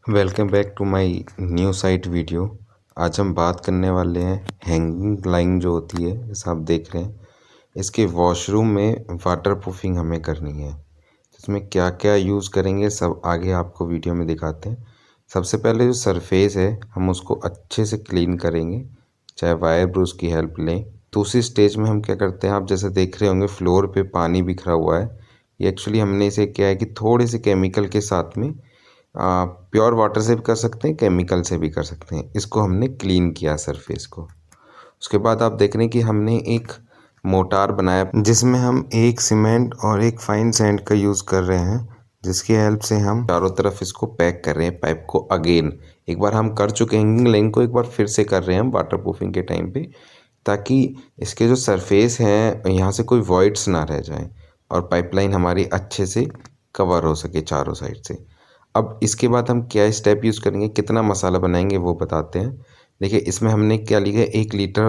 Welcome back to my new site video. आज हम बात करने वाले हैं हैंगिंग लाइन जो होती है, जैसा आप देख रहे हैं। इसके वॉशरूम में वाटर प्रूफिंग हमें करनी है। इसमें क्या क्या यूज़ करेंगे सब आगे आपको वीडियो में दिखाते हैं। सबसे पहले जो सरफेस है हम उसको अच्छे से क्लीन करेंगे, चाहे वायर ब्रश की हेल्प लें। दूसरी स्टेज में हम क्या करते हैं, आप जैसे देख रहे होंगे फ्लोर पे पानी बिखरा हुआ है। ये एक्चुअली हमने इसे क्या है कि थोड़े से केमिकल के साथ में प्योर वाटर से भी कर सकते हैं, केमिकल से भी कर सकते हैं। इसको हमने क्लीन किया सरफेस को। उसके बाद आप देख रहे हैं कि हमने एक मोटार बनाया जिसमें हम एक सीमेंट और एक फाइन सैंड का यूज़ कर रहे हैं, जिसकी हेल्प से हम चारों तरफ इसको पैक कर रहे हैं पाइप को। अगेन एक बार हम कर चुके हैं हैंगिंग लाइन को, एक बार फिर से कर रहे हैं हम वाटर प्रूफिंग के टाइम पे, ताकि इसके जो सरफेस हैं यहाँ से कोई वॉइड्स ना रह जाएं और पाइपलाइन हमारी अच्छे से कवर हो सके चारों साइड से। अब इसके बाद हम क्या स्टेप यूज़ करेंगे, कितना मसाला बनाएंगे वो बताते हैं। देखिए इसमें हमने क्या लिया है, 1 लीटर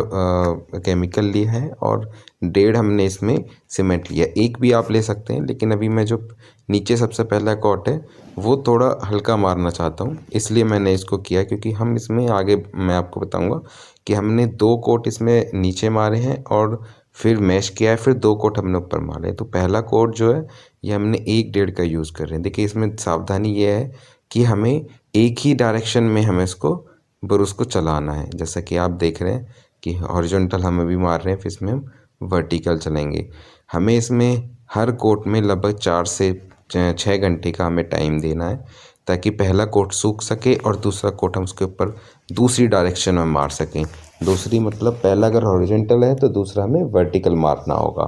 केमिकल लिया है और 1.5 हमने इसमें सीमेंट लिया। एक भी आप ले सकते हैं, लेकिन अभी मैं जो नीचे सबसे पहला कोट है वो थोड़ा हल्का मारना चाहता हूँ, इसलिए मैंने इसको किया। क्योंकि हम इसमें आगे मैं आपको बताऊँगा कि हमने 2 कोट इसमें नीचे मारे हैं और फिर मैश किया है, फिर 2 कोट हमने ऊपर मारे हैं। तो पहला कोट जो है ये हमने 1-1.5 का यूज़ कर रहे हैं। देखिए इसमें सावधानी ये है कि हमें एक ही डायरेक्शन में हमें इसको ब्रश को चलाना है। जैसा कि आप देख रहे हैं कि हॉरिजॉन्टल हम अभी मार रहे हैं, फिर इसमें हम वर्टिकल चलेंगे। हमें इसमें हर कोट में लगभग 4 से 6 घंटे का हमें टाइम देना है, ताकि पहला कोट सूख सके और दूसरा कोट हम उसके ऊपर दूसरी डायरेक्शन में मार सकें। दूसरी मतलब पहला अगर हॉरिजॉन्टल है तो दूसरा हमें वर्टिकल मारना होगा।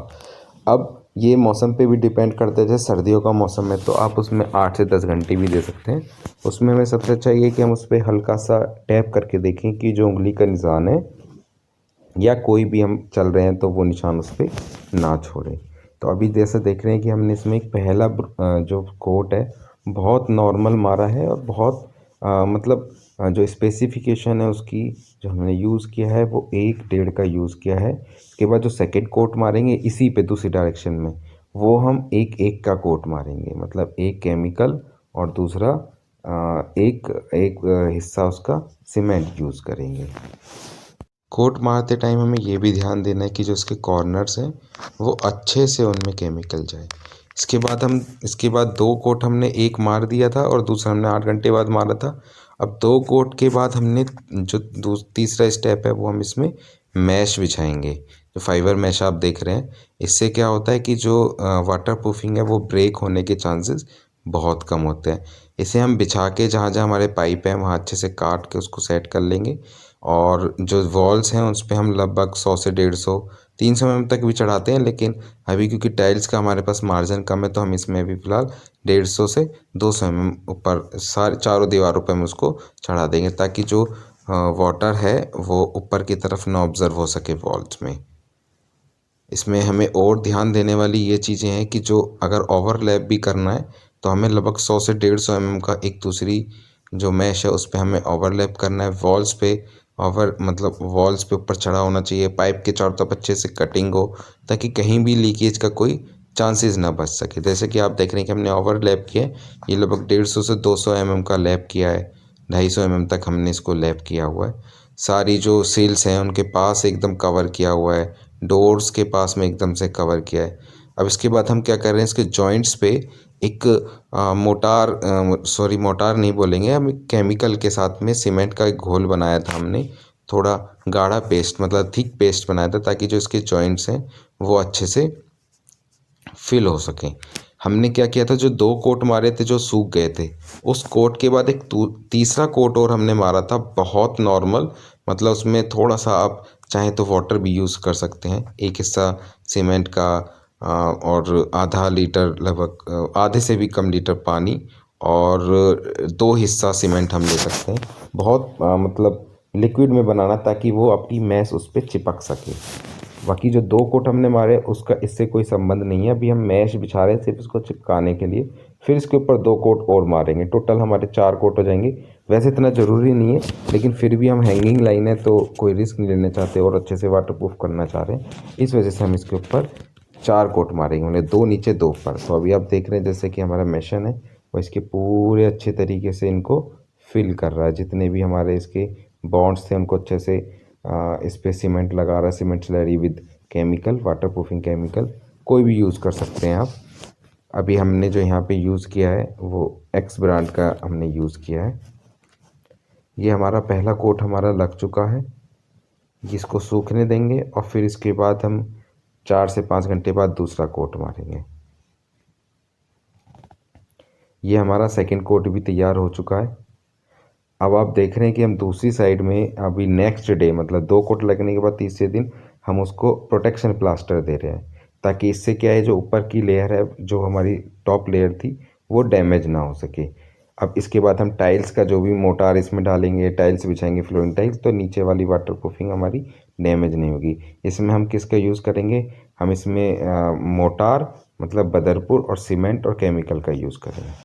अब ये मौसम पे भी डिपेंड करता है। जैसे सर्दियों का मौसम है तो आप उसमें 8 से 10 घंटे भी दे सकते हैं। उसमें हमें सबसे अच्छा ये कि हम उस पर हल्का सा टैप करके देखें कि जो उंगली का निशान है या कोई भी हम चल रहे हैं तो वो निशान उस पर ना छोड़े। तो अभी जैसे देख रहे हैं कि हमने इसमें एक पहला जो कोट है बहुत नॉर्मल मारा है और बहुत मतलब जो स्पेसिफिकेशन है उसकी जो हमने यूज़ किया है वो 1-1.5 का यूज़ किया है। इसके बाद जो सेकंड कोट मारेंगे इसी पे दूसरी डायरेक्शन में, वो हम 1-1 का कोट मारेंगे। मतलब एक केमिकल और दूसरा एक एक हिस्सा उसका सीमेंट यूज़ करेंगे। कोट मारते टाइम हमें ये भी ध्यान देना है कि जो इसके कॉर्नर्स हैं वो अच्छे से उनमें केमिकल जाए। इसके बाद 2 कोट हमने एक मार दिया था और दूसरा हमने 8 घंटे बाद मारा था। अब 2 कोट के बाद हमने जो तीसरा स्टेप है वो हम इसमें मैश बिछाएंगे। जो फाइबर मैश आप देख रहे हैं, इससे क्या होता है कि जो वाटर प्रूफिंग है वो ब्रेक होने के चांसेस बहुत कम होते हैं। इसे हम बिछा के जहाँ जहाँ हमारे पाइप हैं वहाँ अच्छे से काट के उसको सेट कर लेंगे। और जो वॉल्स हैं उस पे हम लगभग 100 से 150 300 mm तक भी चढ़ाते हैं, लेकिन अभी क्योंकि टाइल्स का हमारे पास मार्जिन कम है तो हम इसमें अभी फ़िलहाल 150 से 200 mm ऊपर सारे चारों दीवारों पे हम उसको चढ़ा देंगे, ताकि जो वाटर है वो ऊपर की तरफ ना ऑब्ज़र्व हो सके वॉल्स में। इसमें हमें और ध्यान देने वाली ये चीज़ें हैं कि जो अगर ओवरलैप भी करना है तो हमें लगभग 100 से 150 mm का एक दूसरी जो मैश है उस पे हमें ओवरलैप करना है। वॉल्स पे मतलब वॉल्स पे ऊपर चढ़ा होना चाहिए। पाइप के चारों तरफ अच्छे से कटिंग हो, ताकि कहीं भी लीकेज का कोई चांसेस ना बच सके। जैसे कि आप देख रहे हैं कि हमने ओवरलैप किया है, ये लगभग 150 से 200 mm का लैप किया है। 250 mm तक हमने इसको लैप किया हुआ है। सारी जो सील्स हैं उनके पास एकदम कवर किया हुआ है, डोर्स के पास में एकदम से कवर किया है। अब इसके बाद हम क्या कर रहे हैं, इसके जॉइंट्स पे एक मोटार नहीं बोलेंगे हम, केमिकल के साथ में सीमेंट का एक घोल बनाया था हमने। थोड़ा गाढ़ा पेस्ट मतलब थिक पेस्ट बनाया था, ताकि जो इसके जॉइंट्स हैं वो अच्छे से फिल हो सकें। हमने क्या किया था, जो 2 कोट मारे थे जो सूख गए थे, उस कोट के बाद एक तीसरा कोट और हमने मारा था बहुत नॉर्मल। मतलब उसमें थोड़ा सा आप चाहें तो वाटर भी यूज़ कर सकते हैं। एक हिस्सा सीमेंट का और आधा लीटर लगभग आधे से भी कम लीटर पानी और 2 हिस्सा सीमेंट हम ले सकते हैं। बहुत मतलब लिक्विड में बनाना, ताकि वो अपनी मैश उस पर चिपक सके। बाकी जो 2 कोट हमने मारे उसका इससे कोई संबंध नहीं है। अभी हम मैश बिछा रहे हैं सिर्फ इसको चिपकाने के लिए, फिर इसके ऊपर 2 कोट और मारेंगे। टोटल हमारे 4 कोट हो जाएंगे। वैसे इतना ज़रूरी नहीं है, लेकिन फिर भी हम हैंगिंग लाइन है तो कोई रिस्क नहीं लेना चाहते और अच्छे से वाटर प्रूफ करना चाह रहे हैं, इस वजह से हम इसके ऊपर 4 कोट मारेंगे। मतलब 2 नीचे 2 ऊपर। तो अभी आप देख रहे हैं जैसे कि हमारा मिशन है वो इसके पूरे अच्छे तरीके से इनको फिल कर रहा है। जितने भी हमारे इसके बॉन्ड्स थे उनको अच्छे से इस पे सीमेंट लगा रहा है, cement slurry with chemical, water proofing chemical, कोई भी यूज़ कर सकते हैं आप। अभी हमने जो यहाँ पे यूज़ किया है वो एक्स ब्रांड का हमने यूज़ किया है। ये हमारा पहला कोट हमारा लग चुका है, जिसको सूखने देंगे और फिर इसके बाद हम 4 से 5 घंटे बाद दूसरा कोट मारेंगे। ये हमारा सेकंड कोट भी तैयार हो चुका है। अब आप देख रहे हैं कि हम दूसरी साइड में अभी नेक्स्ट डे, मतलब 2 कोट लगने के बाद तीसरे दिन हम उसको प्रोटेक्शन प्लास्टर दे रहे हैं, ताकि इससे क्या है, जो ऊपर की लेयर है, जो हमारी टॉप लेयर थी, वो डैमेज ना हो सके। अब इसके बाद हम टाइल्स का जो भी मोटार इसमें डालेंगे, टाइल्स बिछाएंगे, फ्लोरिंग टाइल्स, तो नीचे वाली वाटर प्रूफिंग हमारी डैमेज नहीं होगी। इसमें हम किसका यूज़ करेंगे, हम इसमें मोटार मतलब बदरपुर और सीमेंट और केमिकल का यूज़ करेंगे।